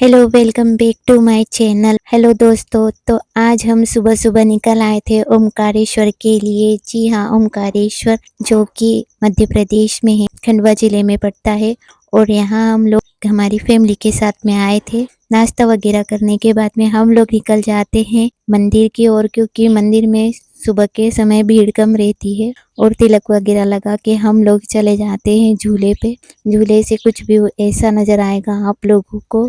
Hello, welcome back to my channel. Hello दोस्तों, तो आज हम सुबह सुबह निकल आए थे ओमकारेश्वर के लिए। जी हाँ, ओमकारेश्वर जो कि मध्य प्रदेश में है, खंडवा जिले में पड़ता है। और यहाँ हम लोग हमारी फैमिली के साथ में आए थे। नाश्ता वगैरह करने के बाद में हम लोग निकल जाते हैं मंदिर की ओर, क्योंकि मंदिर में सुबह के समय भीड़ कम रहती है। और तिलक वगैरह लगा के हम लोग चले जाते हैं झूले पे। झूले से कुछ भी ऐसा नज़र आएगा आप लोगों को।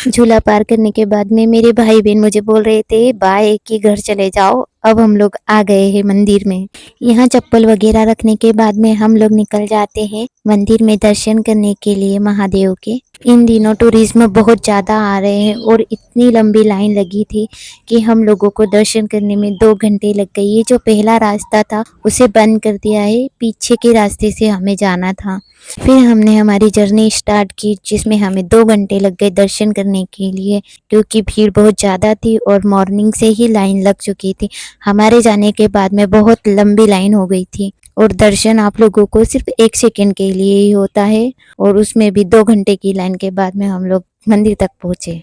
झूला पार करने के बाद में मेरे भाई बहन मुझे बोल रहे थे बाय कि घर चले जाओ, अब हम लोग आ गए हैं मंदिर में। यहाँ चप्पल वगैरह रखने के बाद में हम लोग निकल जाते हैं मंदिर में दर्शन करने के लिए महादेव के। इन दिनों टूरिज्म बहुत ज़्यादा आ रहे हैं और इतनी लंबी लाइन लगी थी कि हम लोगों को दर्शन करने में 2 घंटे लग गई। ये जो पहला रास्ता था उसे बंद कर दिया है, पीछे के रास्ते से हमें जाना था। फिर हमने हमारी जर्नी स्टार्ट की, जिसमें हमें 2 घंटे लग गए दर्शन करने के लिए, क्योंकि भीड़ बहुत ज़्यादा थी और मॉर्निंग से ही लाइन लग चुकी थी। हमारे जाने के बाद में बहुत लंबी लाइन हो गई थी। और दर्शन आप लोगों को सिर्फ 1 सेकंड के लिए ही होता है, और उसमें भी 2 घंटे की लाइन के बाद में हम लोग मंदिर तक पहुँचे।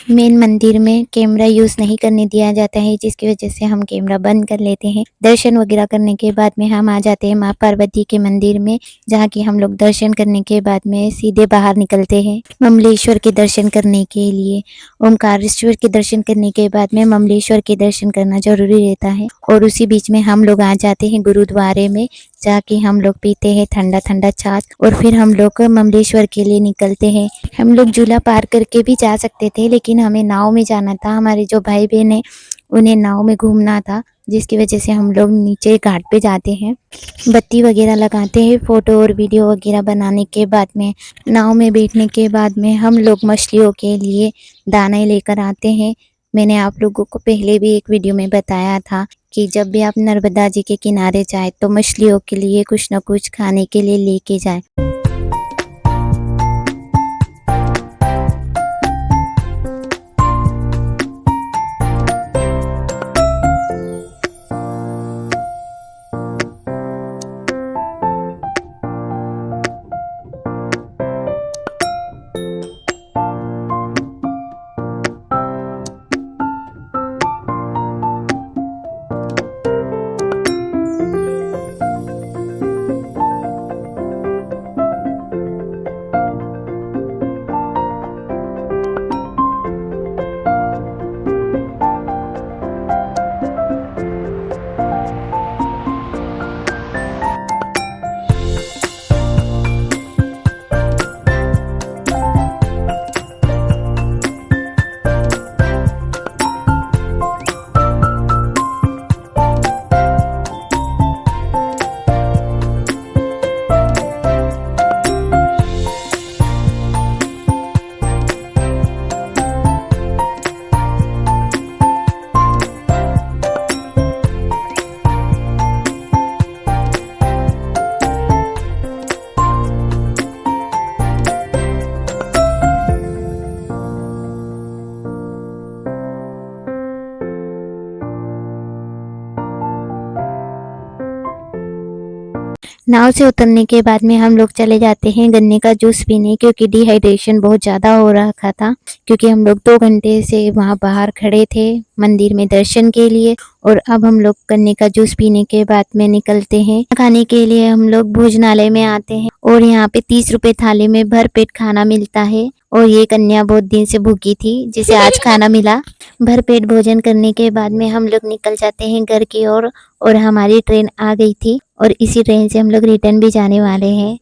मेन मंदिर में कैमरा यूज़ नहीं करने दिया जाता है, जिसकी वजह से हम कैमरा बंद कर लेते हैं। दर्शन वगैरह करने के बाद में हम आ जाते हैं माँ पार्वती के मंदिर में, जहाँ की हम लोग दर्शन करने के बाद में सीधे बाहर निकलते हैं ममलेश्वर के दर्शन करने के लिए। ओमकारेश्वर के दर्शन करने के बाद में ममलेश्वर के दर्शन करना जरूरी रहता है। और उसी बीच में हम लोग आ जाते हैं गुरुद्वारे में, जाके हम लोग पीते हैं ठंडा ठंडा छाछ। और फिर हम लोग ममलेश्वर के लिए निकलते हैं। हम लोग झूला पार करके भी जा सकते थे, लेकिन हमें नाव में जाना था। हमारे जो भाई बहन है उन्हें नाव में घूमना था, जिसकी वजह से हम लोग नीचे घाट पे जाते हैं, बत्ती वगैरह लगाते हैं, फोटो और वीडियो वगैरह बनाने के बाद में नाव में बैठने के बाद में हम लोग मछलियों के लिए दाने लेकर आते हैं। मैंने आप लोगों को पहले भी एक वीडियो में बताया था कि जब भी आप नर्मदा जी के किनारे जाए तो मछलियों के लिए कुछ न कुछ खाने के लिए लेके जाए। नाव से उतरने के बाद में हम लोग चले जाते हैं गन्ने का जूस पीने, क्योंकि डिहाइड्रेशन बहुत ज़्यादा हो रखा था। क्योंकि हम लोग 2 घंटे से वहाँ बाहर खड़े थे मंदिर में दर्शन के लिए। और अब हम लोग गन्ने का जूस पीने के बाद में निकलते हैं खाने के लिए। हम लोग भोजनालय में आते हैं और यहाँ पे 30 रुपए थाली में भर पेट खाना मिलता है। और ये कन्या बहुत दिन से भूखी थी, जिसे आज खाना मिला। भर पेट भोजन करने के बाद में हम लोग निकल जाते हैं घर की ओर। और हमारी ट्रेन आ गई थी और इसी ट्रेन से हम लोग रिटर्न भी जाने वाले हैं।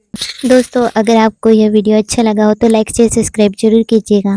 दोस्तों, अगर आपको यह वीडियो अच्छा लगा हो तो लाइक शेयर सब्सक्राइब जरूर कीजिएगा।